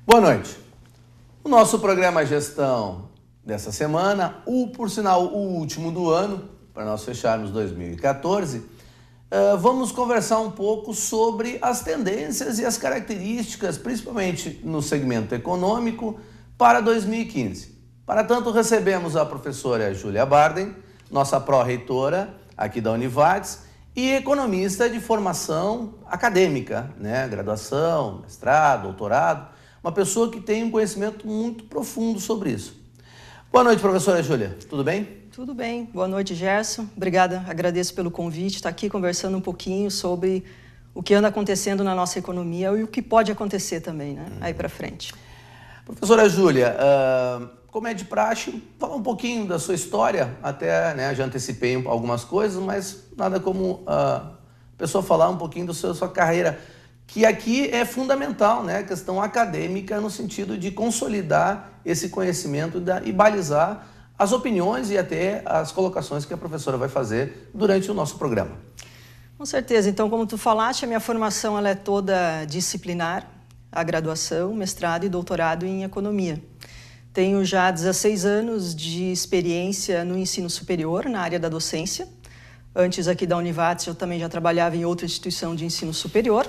Boa noite. O nosso programa Gestão dessa semana, por sinal o último do ano, para nós fecharmos 2014, vamos conversar um pouco sobre as tendências e as características, principalmente no segmento econômico, para 2015. Para tanto, recebemos a professora Júlia Barden, nossa pró-reitora aqui da Univates, e economista de formação acadêmica, né? Graduação, mestrado, doutorado, uma pessoa que tem um conhecimento muito profundo sobre isso. Boa noite, professora Júlia. Tudo bem? Tudo bem. Boa noite, Gerson. Obrigada, agradeço pelo convite. Estar aqui conversando um pouquinho sobre o que anda acontecendo na nossa economia e o que pode acontecer também, né? Aí para frente. Professora Júlia, como é de praxe, fala um pouquinho da sua história, até, né, já antecipei algumas coisas, mas nada como a pessoa falar um pouquinho da sua carreira, que aqui é fundamental, né, a questão acadêmica no sentido de consolidar esse conhecimento e balizar as opiniões e até as colocações que a professora vai fazer durante o nosso programa. Com certeza. Então, como tu falaste, a minha formação ela é toda disciplinar, a graduação, mestrado e doutorado em economia. Tenho já 16 anos de experiência no ensino superior, na área da docência. Antes aqui da Univates, eu também já trabalhava em outra instituição de ensino superior.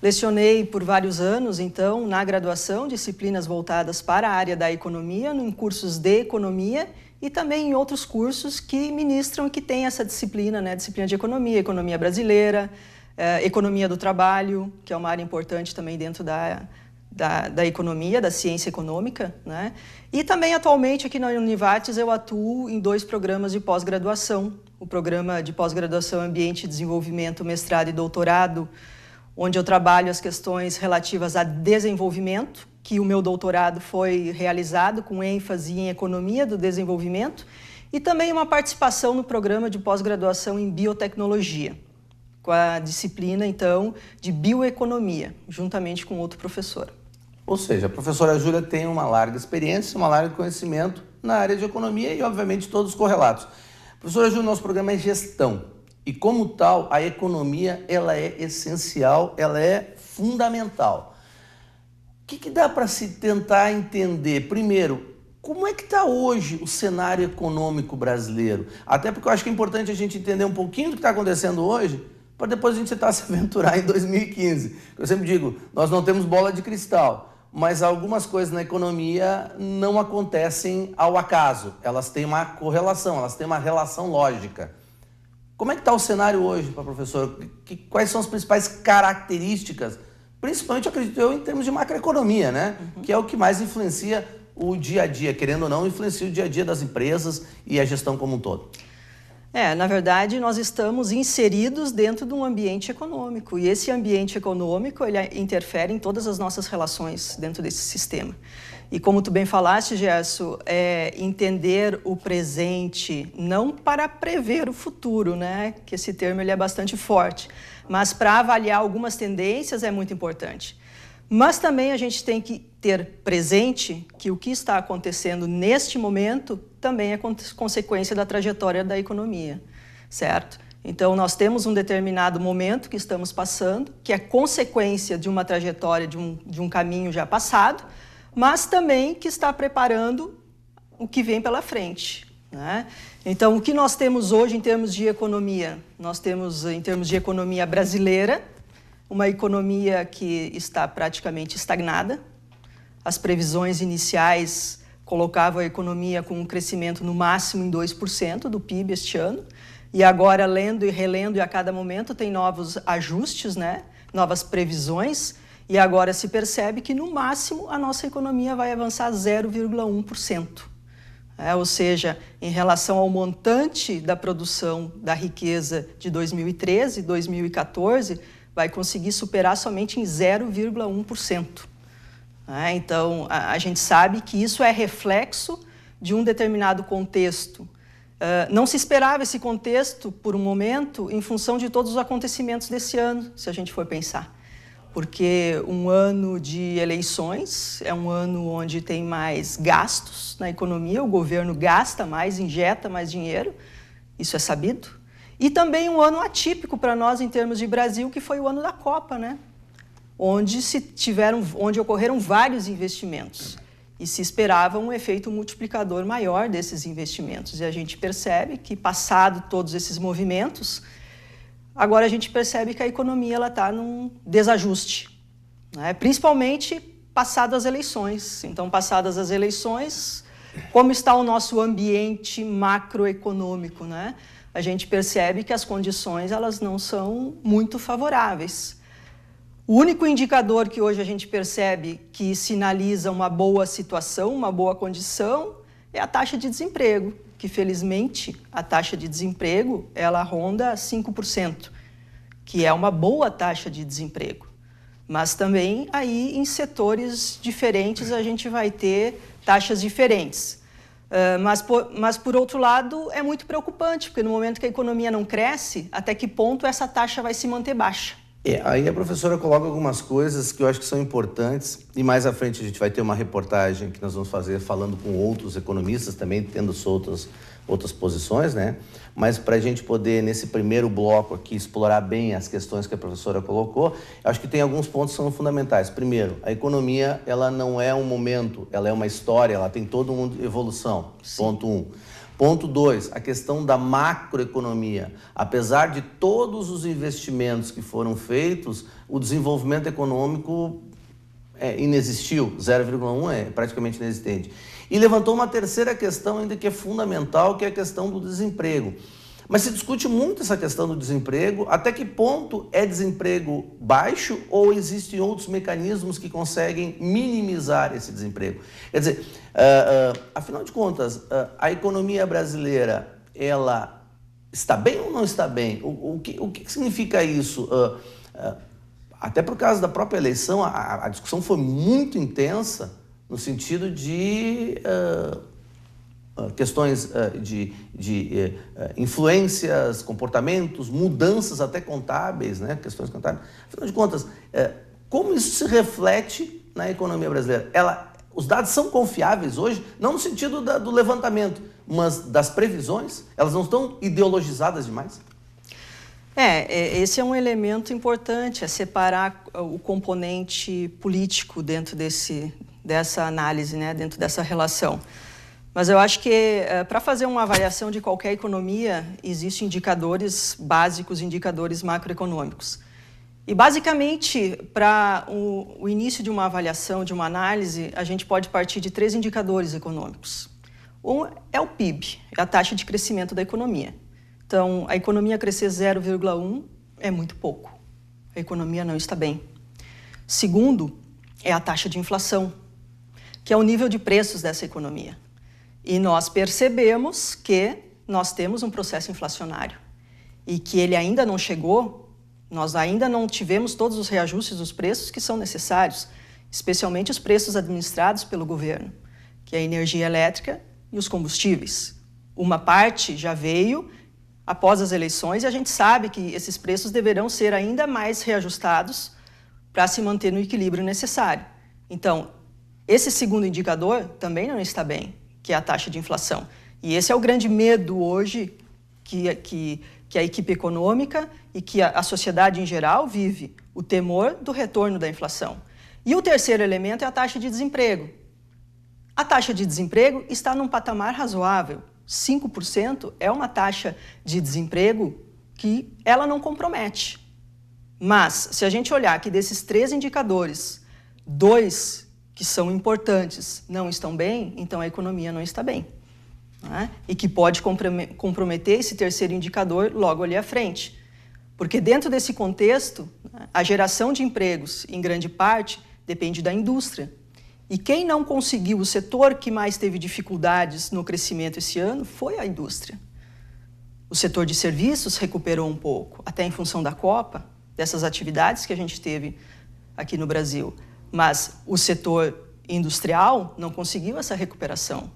Lecionei por vários anos, então, na graduação, disciplinas voltadas para a área da economia, em cursos de economia e também em outros cursos que ministram e que têm essa disciplina, né? Disciplina de economia, economia brasileira, economia do trabalho, que é uma área importante também dentro da economia, da ciência econômica, né? E também, atualmente, aqui na Univates, eu atuo em 2 programas de pós-graduação. O programa de pós-graduação Ambiente e Desenvolvimento, mestrado e doutorado, onde eu trabalho as questões relativas a desenvolvimento, que o meu doutorado foi realizado com ênfase em economia do desenvolvimento, e também uma participação no programa de pós-graduação em biotecnologia, com a disciplina, então, de bioeconomia, juntamente com outro professor. Ou seja, a professora Júlia tem uma larga experiência, uma larga conhecimento na área de economia e, obviamente, todos os correlatos. Professora Júlia, nosso programa é gestão. E, como tal, a economia ela é essencial, ela é fundamental. O que dá para se tentar entender? Primeiro, como é que está hoje o cenário econômico brasileiro? Até porque eu acho que é importante a gente entender um pouquinho do que está acontecendo hoje, para depois a gente tentar se aventurar em 2015. Eu sempre digo, nós não temos bola de cristal, mas algumas coisas na economia não acontecem ao acaso. Elas têm uma correlação, elas têm uma relação lógica. Como é que está o cenário hoje para a professora? Quais são as principais características, principalmente, acredito eu, em termos de macroeconomia, né? Que é o que mais influencia o dia a dia, querendo ou não, influencia o dia a dia das empresas e a gestão como um todo. Na verdade, nós estamos inseridos dentro de um ambiente econômico, e esse ambiente econômico ele interfere em todas as nossas relações dentro desse sistema. E como tu bem falaste, Gerson, entender o presente não para prever o futuro, né? Que esse termo ele é bastante forte, mas para avaliar algumas tendências é muito importante. Mas também a gente tem que ter presente que o que está acontecendo neste momento também é consequência da trajetória da economia, certo? Então, nós temos um determinado momento que estamos passando, que é consequência de uma trajetória, de um caminho já passado, mas também que está preparando o que vem pela frente, né? Então, o que nós temos hoje em termos de economia? Nós temos, em termos de economia brasileira, uma economia que está praticamente estagnada. As previsões iniciais colocavam a economia com um crescimento no máximo em 2% do PIB este ano, e agora, lendo e relendo, e a cada momento tem novos ajustes, né? Novas previsões, e agora se percebe que, no máximo, a nossa economia vai avançar 0,1%. Ou seja, em relação ao montante da produção da riqueza de 2013 e 2014, vai conseguir superar somente em 0,1%. Então, a gente sabe que isso é reflexo de um determinado contexto. Não se esperava esse contexto, por um momento, em função de todos os acontecimentos desse ano, se a gente for pensar. Porque um ano de eleições é um ano onde tem mais gastos na economia, o governo gasta mais, injeta mais dinheiro, isso é sabido. E também um ano atípico para nós em termos de Brasil, que foi o ano da Copa, né? onde ocorreram vários investimentos e se esperava um efeito multiplicador maior desses investimentos. E a gente percebe que, passado todos esses movimentos, agora a gente percebe que a economia está num desajuste, né? Principalmente passadas as eleições. Então, passadas as eleições, como está o nosso ambiente macroeconômico, né? A gente percebe que as condições elas não são muito favoráveis. O único indicador que hoje a gente percebe que sinaliza uma boa situação, uma boa condição, é a taxa de desemprego, que felizmente a taxa de desemprego ela ronda 5%, que é uma boa taxa de desemprego. Mas também aí em setores diferentes a gente vai ter taxas diferentes. Mas, por outro lado, é muito preocupante, porque no momento que a economia não cresce, até que ponto essa taxa vai se manter baixa? Aí a professora coloca algumas coisas que eu acho que são importantes e mais à frente a gente vai ter uma reportagem que nós vamos fazer falando com outros economistas também, tendo outras posições, né? Mas para a gente poder, nesse primeiro bloco aqui, explorar bem as questões que a professora colocou, eu acho que tem alguns pontos que são fundamentais. Primeiro, a economia, ela não é um momento, ela é uma história, ela tem toda uma evolução. Sim. Ponto 1. Ponto 2, a questão da macroeconomia. Apesar de todos os investimentos que foram feitos, o desenvolvimento econômico inexistiu, 0,1 é praticamente inexistente. E levantou uma terceira questão ainda que é fundamental, que é a questão do desemprego. Mas se discute muito essa questão do desemprego, até que ponto é desemprego baixo ou existem outros mecanismos que conseguem minimizar esse desemprego? Quer dizer, afinal de contas, a economia brasileira, ela está bem ou não está bem? O que significa isso? Até por causa da própria eleição, a discussão foi muito intensa no sentido de questões de influências, comportamentos, mudanças até contábeis, né? Questões contábeis. Afinal de contas, como isso se reflete na economia brasileira? Os dados são confiáveis hoje, não no sentido do levantamento, mas das previsões? Elas não estão ideologizadas demais? Esse é um elemento importante, é separar o componente político dentro dessa análise, né? Dentro dessa relação. Mas eu acho que para fazer uma avaliação de qualquer economia, existem indicadores básicos, indicadores macroeconômicos. E basicamente, para o início de uma avaliação, de uma análise, a gente pode partir de 3 indicadores econômicos. Um é o PIB, é a taxa de crescimento da economia. Então, a economia crescer 0,1 é muito pouco. A economia não está bem. Segundo, é a taxa de inflação, que é o nível de preços dessa economia. E nós percebemos que nós temos um processo inflacionário e que ele ainda não chegou, nós ainda não tivemos todos os reajustes dos preços que são necessários, especialmente os preços administrados pelo governo, que é a energia elétrica e os combustíveis. Uma parte já veio após as eleições e a gente sabe que esses preços deverão ser ainda mais reajustados para se manter no equilíbrio necessário. Então, esse segundo indicador também não está bem, que é a taxa de inflação. E esse é o grande medo hoje que a equipe econômica e que a sociedade em geral vive, o temor do retorno da inflação. E o terceiro elemento é a taxa de desemprego. A taxa de desemprego está num patamar razoável. 5% é uma taxa de desemprego que ela não compromete. Mas, se a gente olhar que desses 3 indicadores, 2 que são importantes não estão bem, então a economia não está bem, né? E que pode comprometer esse terceiro indicador logo ali à frente. Porque dentro desse contexto, a geração de empregos, em grande parte, depende da indústria. E quem não conseguiu, o setor que mais teve dificuldades no crescimento esse ano foi a indústria. O setor de serviços recuperou um pouco, até em função da Copa, dessas atividades que a gente teve aqui no Brasil. Mas o setor industrial não conseguiu essa recuperação.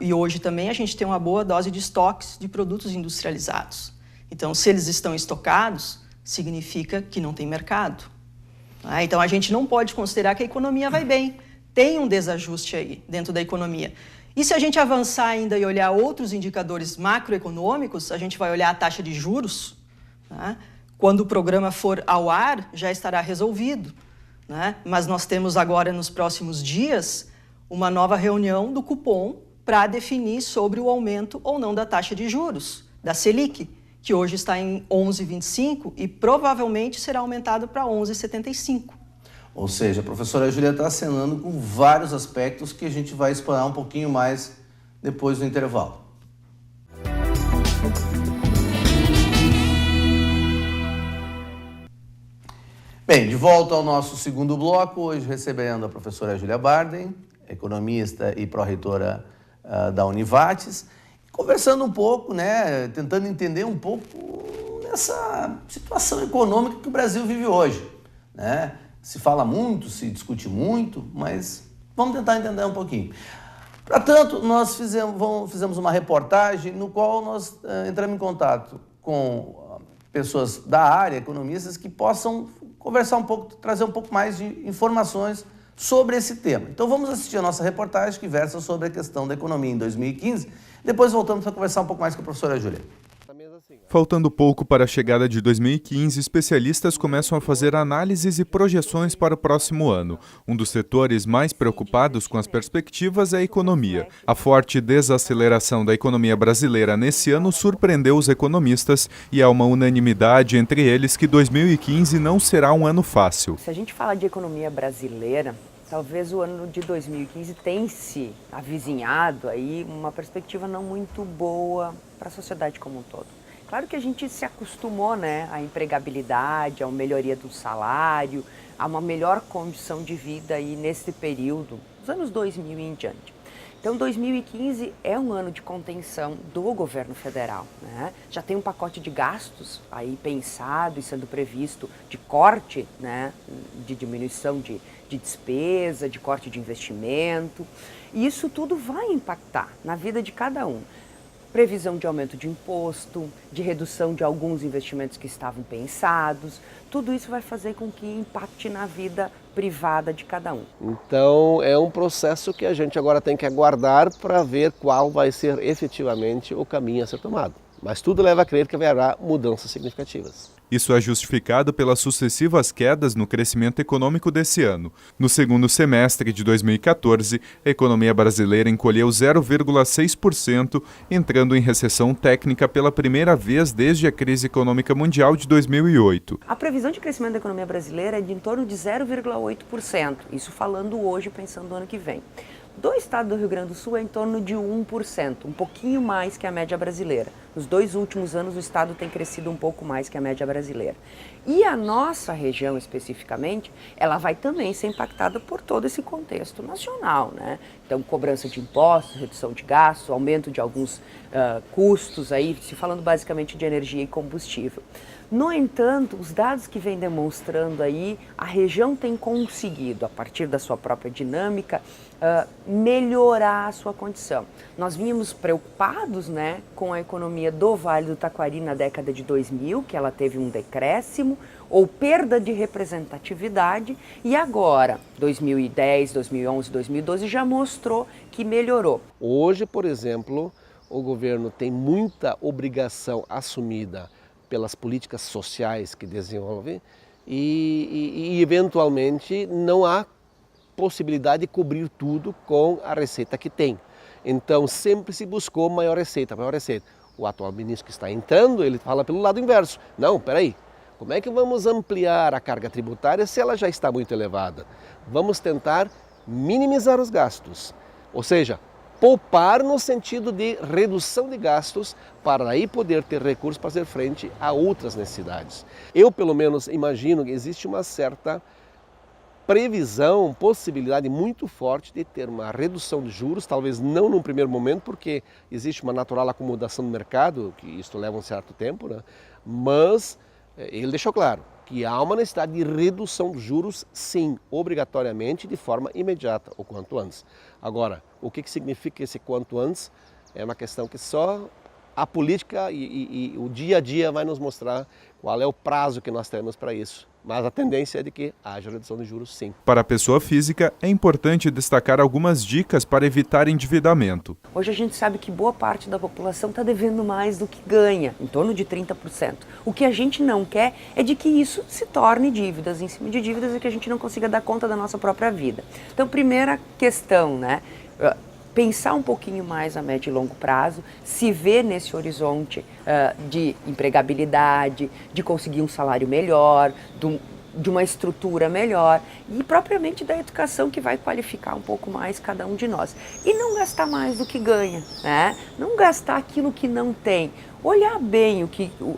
E hoje também a gente tem uma boa dose de estoques de produtos industrializados. Então, se eles estão estocados, significa que não tem mercado. Então, a gente não pode considerar que a economia vai bem. Tem um desajuste aí dentro da economia. E se a gente avançar ainda e olhar outros indicadores macroeconômicos, a gente vai olhar a taxa de juros. Quando o programa for ao ar, já estará resolvido. né? Mas nós temos agora, nos próximos dias, uma nova reunião do Copom para definir sobre o aumento ou não da taxa de juros, da Selic, que hoje está em 11,25 e provavelmente será aumentado para 11,75. Ou seja, a professora Júlia está acenando com vários aspectos que a gente vai explorar um pouquinho mais depois do intervalo. Bem, de volta ao nosso segundo bloco, hoje recebendo a professora Júlia Barden, economista e pró-reitora da Univates, conversando um pouco, né, tentando entender um pouco nessa situação econômica que o Brasil vive hoje, né? Se fala muito, se discute muito, mas vamos tentar entender um pouquinho. Para tanto, nós fizemos uma reportagem no qual nós entramos em contato com pessoas da área, economistas, que possam conversar um pouco, trazer um pouco mais de informações sobre esse tema. Então vamos assistir a nossa reportagem que versa sobre a questão da economia em 2015. Depois voltamos para conversar um pouco mais com a professora Júlia. Faltando pouco para a chegada de 2015, especialistas começam a fazer análises e projeções para o próximo ano. Um dos setores mais preocupados com as perspectivas é a economia. A forte desaceleração da economia brasileira nesse ano surpreendeu os economistas e há uma unanimidade entre eles que 2015 não será um ano fácil. Se a gente fala de economia brasileira, talvez o ano de 2015 tenha se avizinhado aí uma perspectiva não muito boa para a sociedade como um todo. Claro que a gente se acostumou, né, à empregabilidade, à melhoria do salário, a uma melhor condição de vida aí nesse período, dos anos 2000 e em diante. Então 2015 é um ano de contenção do governo federal, né? Já tem um pacote de gastos aí pensado e sendo previsto de corte, né, de diminuição de despesa, de corte de investimento, e isso tudo vai impactar na vida de cada um. Previsão de aumento de imposto, de redução de alguns investimentos que estavam pensados, tudo isso vai fazer com que impacte na vida privada de cada um. Então é um processo que a gente agora tem que aguardar para ver qual vai ser efetivamente o caminho a ser tomado. Mas tudo leva a crer que haverá mudanças significativas. Isso é justificado pelas sucessivas quedas no crescimento econômico desse ano. No segundo semestre de 2014, a economia brasileira encolheu 0,6%, entrando em recessão técnica pela primeira vez desde a crise econômica mundial de 2008. A previsão de crescimento da economia brasileira é de em torno de 0,8%, isso falando hoje, pensando no ano que vem. Do estado do Rio Grande do Sul é em torno de 1%, um pouquinho mais que a média brasileira. Nos 2 últimos anos o estado tem crescido um pouco mais que a média brasileira. E a nossa região especificamente, ela vai também ser impactada por todo esse contexto nacional, né? Então, cobrança de impostos, redução de gastos, aumento de alguns custos, aí, se falando basicamente de energia e combustível. No entanto, os dados que vêm demonstrando aí, a região tem conseguido, a partir da sua própria dinâmica, melhorar a sua condição. Nós vínhamos preocupados, né, com a economia do Vale do Taquari na década de 2000, que ela teve um decréscimo ou perda de representatividade, e agora, 2010, 2011, 2012, já mostrou que melhorou. Hoje, por exemplo, o governo tem muita obrigação assumida pelas políticas sociais que desenvolve e eventualmente não há possibilidade de cobrir tudo com a receita que tem. Então sempre se buscou maior receita, maior receita. O atual ministro que está entrando, ele fala pelo lado inverso. Não, peraí, como é que vamos ampliar a carga tributária se ela já está muito elevada? Vamos tentar minimizar os gastos, ou seja, poupar no sentido de redução de gastos para aí poder ter recursos para fazer frente a outras necessidades. Eu, pelo menos, imagino que existe uma certa previsão, possibilidade muito forte de ter uma redução de juros, talvez não num primeiro momento, porque existe uma natural acomodação no mercado, que isso leva um certo tempo, né? Mas ele deixou claro que há uma necessidade de redução dos juros, sim, obrigatoriamente, de forma imediata, o quanto antes. Agora, o que significa esse quanto antes é uma questão que só a política e o dia a dia vai nos mostrar qual é o prazo que nós temos para isso. Mas a tendência é de que haja redução de juros, sim. Para a pessoa física, é importante destacar algumas dicas para evitar endividamento. Hoje a gente sabe que boa parte da população está devendo mais do que ganha, em torno de 30%. O que a gente não quer é de que isso se torne dívidas em cima de dívidas e que a gente não consiga dar conta da nossa própria vida. Então, primeira questão, né? Pensar um pouquinho mais a médio e longo prazo, se ver nesse horizonte de empregabilidade, de conseguir um salário melhor, de uma estrutura melhor e propriamente da educação que vai qualificar um pouco mais cada um de nós. E não gastar mais do que ganha, né? Não gastar aquilo que não tem. Olhar bem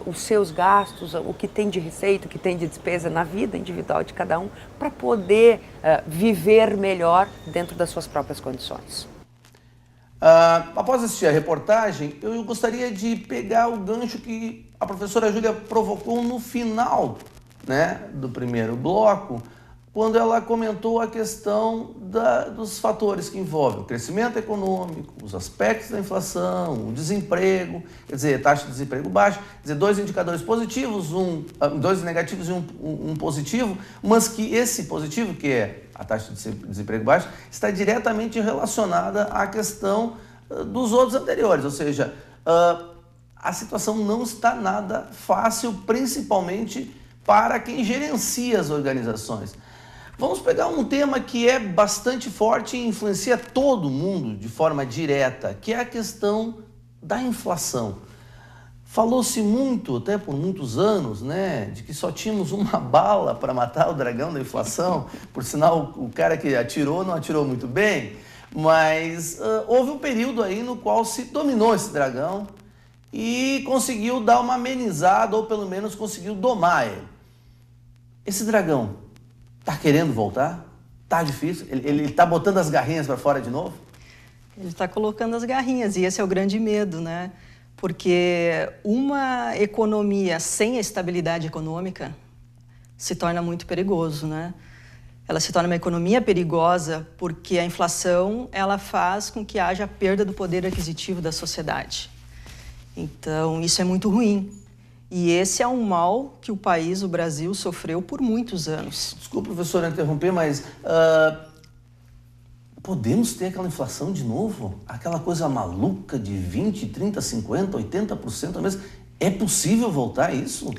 os seus gastos, o que tem de receita, o que tem de despesa na vida individual de cada um, para poder viver melhor dentro das suas próprias condições. Após assistir a reportagem, eu gostaria de pegar o gancho que a professora Júlia provocou no final, né, do primeiro bloco, quando ela comentou a questão dos fatores que envolvem o crescimento econômico, os aspectos da inflação, o desemprego, quer dizer, taxa de desemprego baixa, quer dizer, dois indicadores positivos, dois negativos e um positivo, mas que esse positivo, que é a taxa de desemprego baixa, está diretamente relacionada à questão dos outros anteriores, ou seja, a situação não está nada fácil, principalmente para quem gerencia as organizações. Vamos pegar um tema que é bastante forte e influencia todo mundo de forma direta, que é a questão da inflação. Falou-se muito, até por muitos anos, né, de que só tínhamos uma bala para matar o dragão da inflação. Por sinal, o cara que atirou não atirou muito bem, mas houve um período aí no qual se dominou esse dragão e conseguiu dar uma amenizada, ou pelo menos conseguiu domar ele. Esse dragão está querendo voltar? Está difícil? Ele está botando as garrinhas para fora de novo? Ele está colocando as garrinhas e esse é o grande medo, né? Porque uma economia sem a estabilidade econômica se torna muito perigoso, né? Ela se torna uma economia perigosa porque a inflação ela faz com que haja perda do poder aquisitivo da sociedade. Então, isso é muito ruim. E esse é um mal que o país, o Brasil, sofreu por muitos anos. Desculpa, professora, interromper, mas podemos ter aquela inflação de novo? Aquela coisa maluca de 20%, 30%, 50%, 80% ao mês? É possível voltar a isso?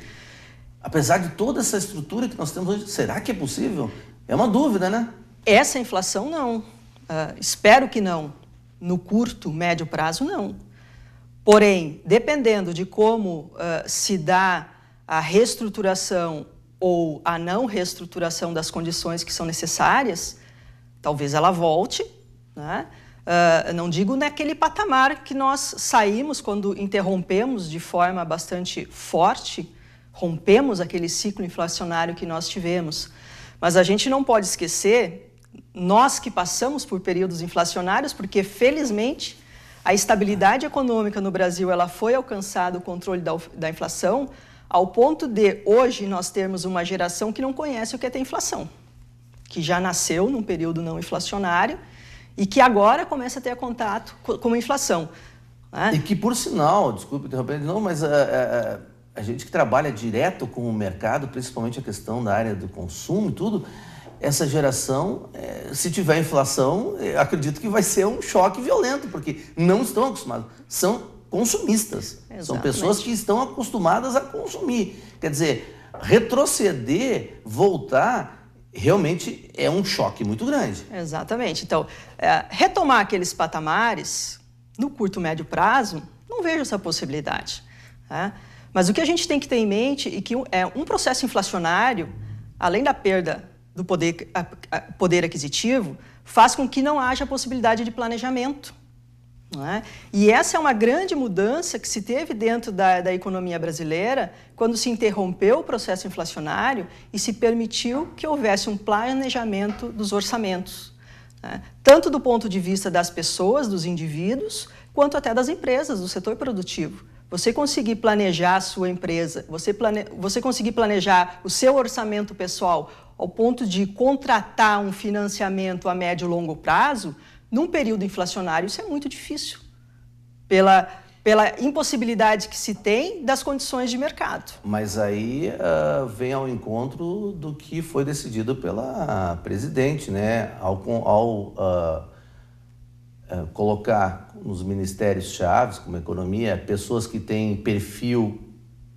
Apesar de toda essa estrutura que nós temos hoje, será que é possível? É uma dúvida, né? Essa inflação, não. Espero que não. No curto, médio prazo, não. Porém, dependendo de como se dá a reestruturação ou a não reestruturação das condições que são necessárias, talvez ela volte, né? Não digo naquele patamar que nós saímos quando interrompemos de forma bastante forte, rompemos aquele ciclo inflacionário que nós tivemos. Mas a gente não pode esquecer, nós que passamos por períodos inflacionários, porque felizmente a estabilidade econômica no Brasil ela foi alcançada, o controle da inflação, ao ponto de hoje nós termos uma geração que não conhece o que é ter inflação, que já nasceu num período não inflacionário e que agora começa a ter contato com a inflação. Né? E que, por sinal, desculpe interromper de novo, mas a gente que trabalha direto com o mercado, principalmente a questão da área do consumo e tudo, essa geração, se tiver inflação, acredito que vai ser um choque violento, porque não estão acostumados, são consumistas. Exatamente. São pessoas que estão acostumadas a consumir. Quer dizer, retroceder, voltar, realmente é um choque muito grande. Exatamente. Então, retomar aqueles patamares, no curto, médio prazo, não vejo essa possibilidade. Né? Mas o que a gente tem que ter em mente é que um processo inflacionário, além da perda do poder aquisitivo, faz com que não haja possibilidade de planejamento. Não é? E essa é uma grande mudança que se teve dentro da economia brasileira quando se interrompeu o processo inflacionário e se permitiu que houvesse um planejamento dos orçamentos, né? Tanto do ponto de vista das pessoas, dos indivíduos, quanto até das empresas, do setor produtivo. Você conseguir planejar a sua empresa, você conseguir planejar o seu orçamento pessoal ao ponto de contratar um financiamento a médio e longo prazo, num período inflacionário, isso é muito difícil. pela impossibilidade que se tem das condições de mercado. Mas aí vem ao encontro do que foi decidido pela presidente, né? Ao colocar nos ministérios chaves, como economia, pessoas que têm perfil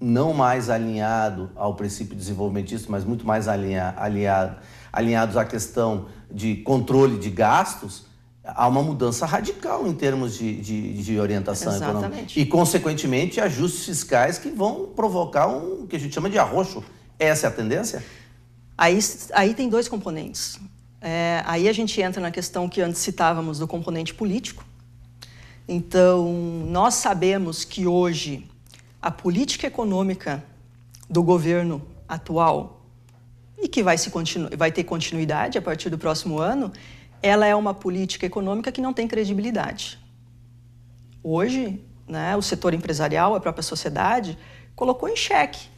não mais alinhado ao princípio desenvolvimentista, mas muito mais alinhados à questão de controle de gastos, há uma mudança radical em termos de orientação econômica. E, consequentemente, ajustes fiscais que vão provocar o que a gente chama de arroxo. Essa é a tendência? Aí tem dois componentes. Aí a gente entra na questão que antes citávamos do componente político. Então, nós sabemos que hoje a política econômica do governo atual, e que vai ter continuidade a partir do próximo ano, ela é uma política econômica que não tem credibilidade. Hoje, né, o setor empresarial, a própria sociedade, colocou em xeque.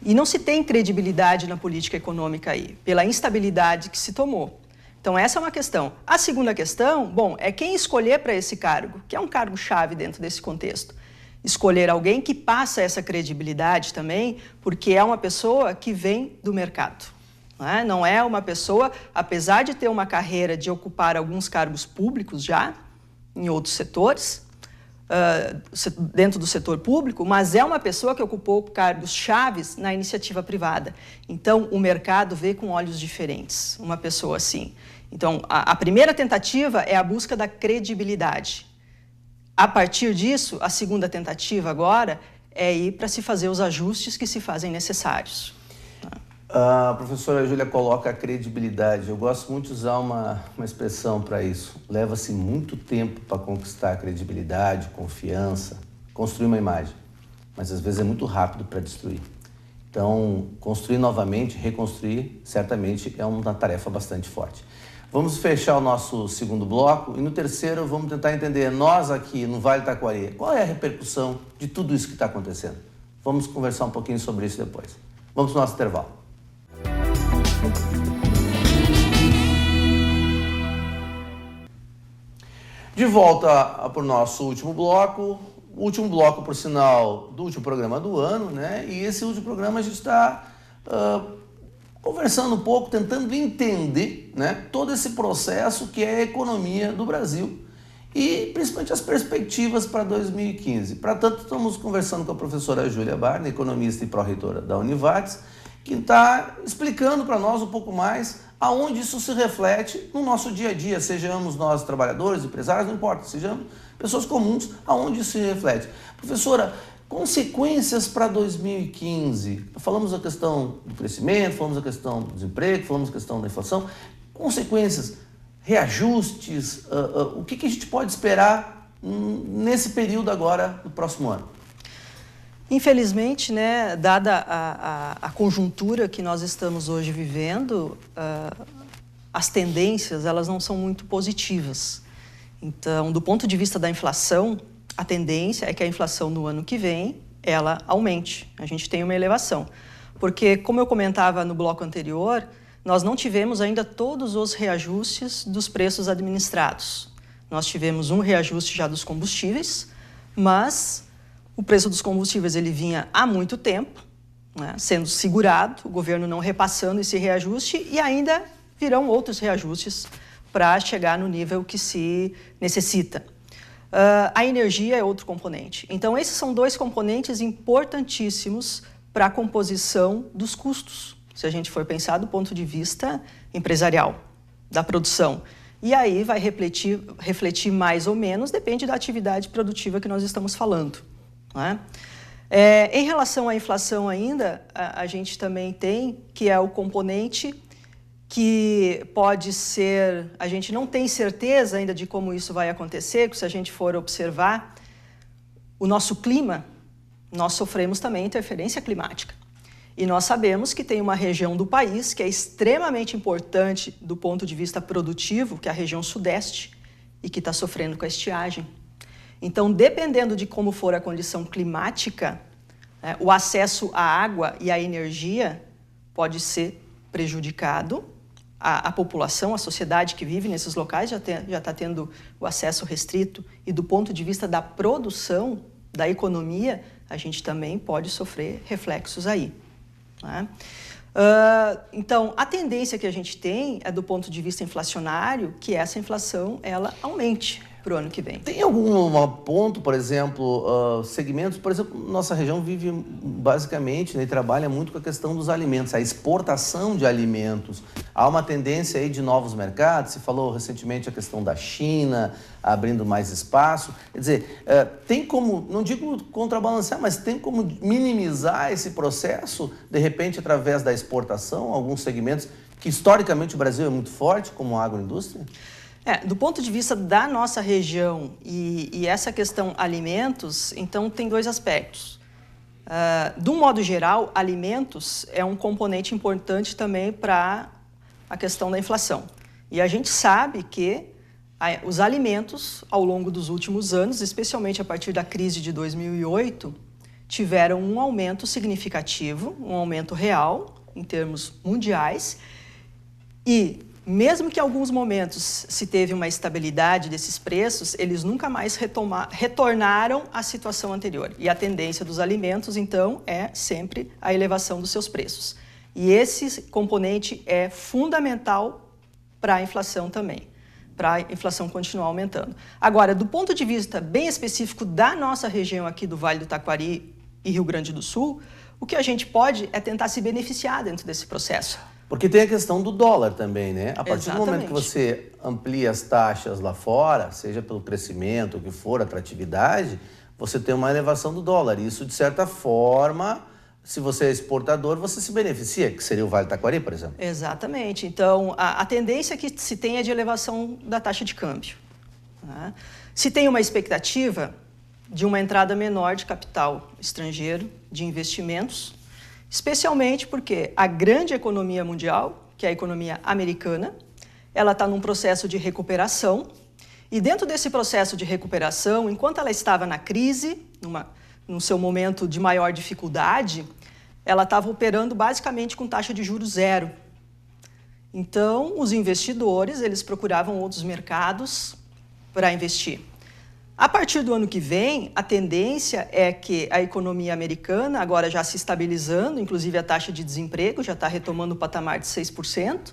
E não se tem credibilidade na política econômica aí, pela instabilidade que se tomou. Então, essa é uma questão. A segunda questão, bom, é quem escolher para esse cargo, que é um cargo-chave dentro desse contexto. Escolher alguém que passa essa credibilidade também, porque é uma pessoa que vem do mercado. Não é uma pessoa, apesar de ter uma carreira de ocupar alguns cargos públicos já, em outros setores, dentro do setor público, mas é uma pessoa que ocupou cargos chaves na iniciativa privada. Então, o mercado vê com olhos diferentes uma pessoa assim. Então, a primeira tentativa é a busca da credibilidade. A partir disso, a segunda tentativa agora é ir para se fazer os ajustes que se fazem necessários. A professora Júlia coloca a credibilidade. Eu gosto muito de usar uma expressão para isso. Leva-se muito tempo para conquistar a credibilidade, confiança, construir uma imagem. Mas às vezes é muito rápido para destruir. Então, construir novamente, reconstruir, certamente é uma tarefa bastante forte. Vamos fechar o nosso segundo bloco e no terceiro vamos tentar entender, nós aqui no Vale do Taquari, qual é a repercussão de tudo isso que está acontecendo. Vamos conversar um pouquinho sobre isso depois. Vamos para o nosso intervalo. De volta para o nosso último bloco, por sinal, do último programa do ano, né? E esse último programa a gente está conversando um pouco, tentando entender, né, todo esse processo que é a economia do Brasil e principalmente as perspectivas para 2015. Para tanto, estamos conversando com a professora Júlia Barney, economista e pró-reitora da Univates, que está explicando para nós um pouco mais aonde isso se reflete no nosso dia a dia, sejamos nós trabalhadores, empresários, não importa, sejamos pessoas comuns, aonde isso se reflete. Professora, consequências para 2015. Falamos da questão do crescimento, falamos da questão do desemprego, falamos da questão da inflação. Consequências, reajustes, o que a gente pode esperar nesse período agora, no próximo ano? Infelizmente, né, dada a conjuntura que nós estamos hoje vivendo, as tendências elas não são muito positivas. Então, do ponto de vista da inflação, a tendência é que a inflação no ano que vem, ela aumente. A gente tem uma elevação. Porque, como eu comentava no bloco anterior, nós não tivemos ainda todos os reajustes dos preços administrados. Nós tivemos um reajuste já dos combustíveis, mas o preço dos combustíveis ele vinha há muito tempo, né, sendo segurado, o governo não repassando esse reajuste e ainda virão outros reajustes para chegar no nível que se necessita. A energia é outro componente. Então, esses são dois componentes importantíssimos para a composição dos custos, se a gente for pensar do ponto de vista empresarial, da produção. E aí vai refletir mais ou menos, depende da atividade produtiva que nós estamos falando. Né? Em relação à inflação ainda, a gente também tem, que é o componente que pode ser, a gente não tem certeza ainda de como isso vai acontecer, porque se a gente for observar o nosso clima, nós sofremos também interferência climática. E nós sabemos que tem uma região do país que é extremamente importante do ponto de vista produtivo, que é a região sudeste, e que está sofrendo com a estiagem. Então, dependendo de como for a condição climática, né, o acesso à água e à energia pode ser prejudicado, a população, a sociedade que vive nesses locais já está tendo o acesso restrito, e do ponto de vista da produção, da economia, a gente também pode sofrer reflexos aí, né? Então, a tendência que a gente tem é do ponto de vista inflacionário, que essa inflação ela aumente para o ano que vem. Tem algum ponto, por exemplo, segmentos, por exemplo, nossa região vive basicamente, né, e trabalha muito com a questão dos alimentos, a exportação de alimentos. Há uma tendência aí de novos mercados, se falou recentemente a questão da China, abrindo mais espaço. Quer dizer, tem como, não digo contrabalancear, mas tem como minimizar esse processo, de repente, através da exportação, alguns segmentos que historicamente o Brasil é muito forte, como a agroindústria? Do ponto de vista da nossa região e essa questão alimentos, então tem dois aspectos. De um modo geral, alimentos é um componente importante também para a questão da inflação. E a gente sabe que os alimentos, ao longo dos últimos anos, especialmente a partir da crise de 2008, tiveram um aumento significativo, um aumento real, em termos mundiais, e mesmo que em alguns momentos se teve uma estabilidade desses preços, eles nunca mais retornaram à situação anterior. E a tendência dos alimentos, então, é sempre a elevação dos seus preços. E esse componente é fundamental para a inflação também, para a inflação continuar aumentando. Agora, do ponto de vista bem específico da nossa região aqui do Vale do Taquari e Rio Grande do Sul, o que a gente pode é tentar se beneficiar dentro desse processo. Porque tem a questão do dólar também, né? A partir Exatamente. do momento que você amplia as taxas lá fora, seja pelo crescimento, o que for, atratividade, você tem uma elevação do dólar. Isso, de certa forma, se você é exportador, você se beneficia, que seria o Vale do Taquari, por exemplo. Exatamente. Então, a tendência que se tem é de elevação da taxa de câmbio, né? Se tem uma expectativa de uma entrada menor de capital estrangeiro, de investimentos, especialmente porque a grande economia mundial, que é a economia americana, ela está num processo de recuperação, e dentro desse processo de recuperação, enquanto ela estava na crise, no seu momento de maior dificuldade, ela estava operando basicamente com taxa de juros zero. Então, os investidores, eles procuravam outros mercados para investir. A partir do ano que vem, a tendência é que a economia americana, agora já se estabilizando, inclusive a taxa de desemprego já está retomando o patamar de 6%,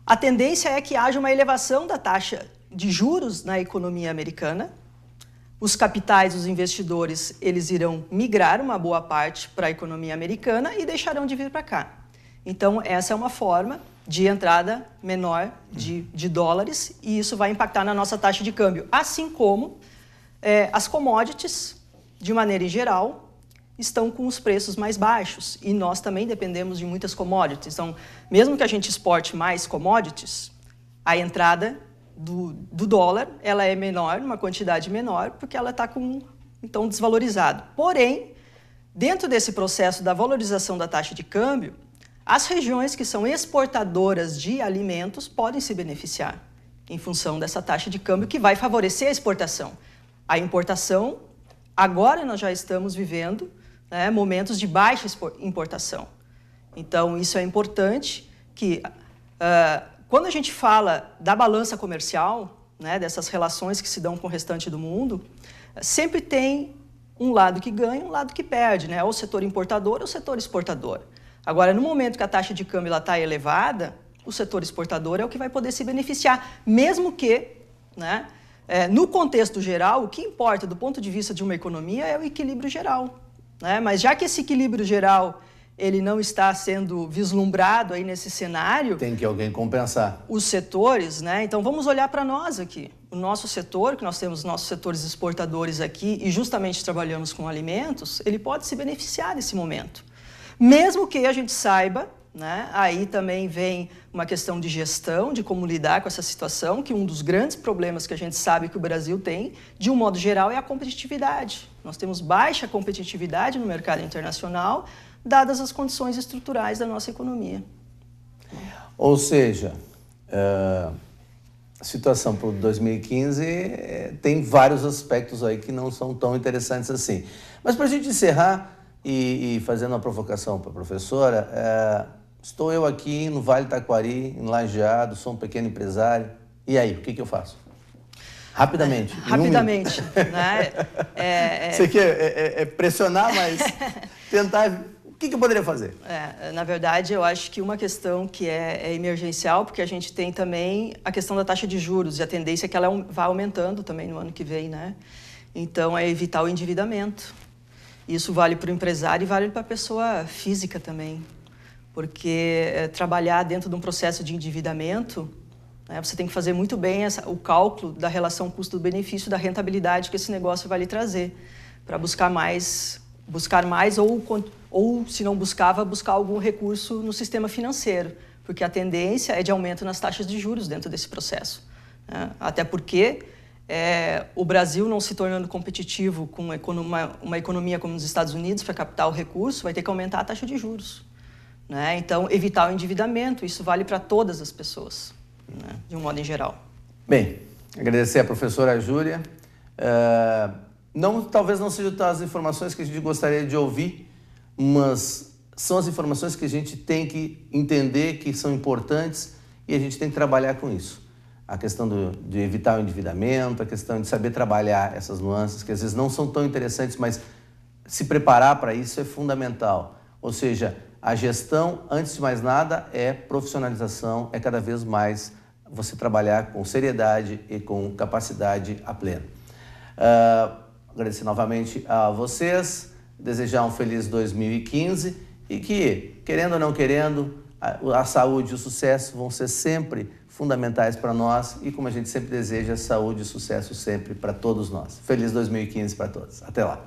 a tendência é que haja uma elevação da taxa de juros na economia americana. Os capitais, os investidores, eles irão migrar uma boa parte para a economia americana e deixarão de vir para cá. Então, essa é uma forma de entrada menor de dólares, e isso vai impactar na nossa taxa de câmbio, assim como as commodities, de maneira geral, estão com os preços mais baixos, e nós também dependemos de muitas commodities. Então, mesmo que a gente exporte mais commodities, a entrada do dólar ela é menor, uma quantidade menor, porque ela está então desvalorizado. Porém, dentro desse processo da valorização da taxa de câmbio, as regiões que são exportadoras de alimentos podem se beneficiar em função dessa taxa de câmbio que vai favorecer a exportação. A importação, agora nós já estamos vivendo, né, momentos de baixa importação. Então, isso é importante que, quando a gente fala da balança comercial, né, dessas relações que se dão com o restante do mundo, sempre tem um lado que ganha e um lado que perde, né, ou o setor importador ou o setor exportador. Agora, no momento que a taxa de câmbio está elevada, o setor exportador é o que vai poder se beneficiar, mesmo que, né, no contexto geral, o que importa do ponto de vista de uma economia é o equilíbrio geral, né? Mas já que esse equilíbrio geral ele não está sendo vislumbrado aí nesse cenário, tem que alguém compensar. Os setores, né? Então vamos olhar para nós aqui. O nosso setor, que nós temos nossos setores exportadores aqui e justamente trabalhamos com alimentos, ele pode se beneficiar desse momento. Mesmo que a gente saiba, né, aí também vem uma questão de gestão, de como lidar com essa situação, que um dos grandes problemas que a gente sabe que o Brasil tem, de um modo geral, é a competitividade. Nós temos baixa competitividade no mercado internacional, dadas as condições estruturais da nossa economia. Ou seja, a situação para o 2015 tem vários aspectos aí que não são tão interessantes assim. Mas para a gente encerrar, e fazendo uma provocação para a professora, estou eu aqui no Vale do Taquari, em Lajeado, sou um pequeno empresário. E aí, o que eu faço? Rapidamente. Rapidamente, né? Você quer pressionar, mas tentar... O que eu poderia fazer? Na verdade, eu acho que uma questão que é emergencial, porque a gente tem também a questão da taxa de juros e a tendência é que ela vai aumentando também no ano que vem, né? Então, é evitar o endividamento. Isso vale para o empresário e vale para a pessoa física também, porque trabalhar dentro de um processo de endividamento, né, você tem que fazer muito bem o cálculo da relação custo-benefício, da rentabilidade que esse negócio vai lhe trazer, para buscar mais ou, se não buscava, buscar algum recurso no sistema financeiro, porque a tendência é de aumento nas taxas de juros dentro desse processo, né? Até porque o Brasil não se tornando competitivo com uma economia como os Estados Unidos para captar o recurso, vai ter que aumentar a taxa de juros, né? Então, evitar o endividamento, isso vale para todas as pessoas, né? De um modo em geral. Bem, agradecer à professora Júlia. Talvez não sejam as informações que a gente gostaria de ouvir, mas são as informações que a gente tem que entender que são importantes e a gente tem que trabalhar com isso. A questão de evitar o endividamento, a questão de saber trabalhar essas nuances, que às vezes não são tão interessantes, mas se preparar para isso é fundamental. Ou seja, a gestão, antes de mais nada, é profissionalização, é cada vez mais você trabalhar com seriedade e com capacidade a pleno. Agradecer novamente a vocês, desejar um feliz 2015 e que, querendo ou não querendo, a saúde e o sucesso vão ser sempre fundamentais para nós e, como a gente sempre deseja, saúde e sucesso sempre para todos nós. Feliz 2015 para todos. Até lá.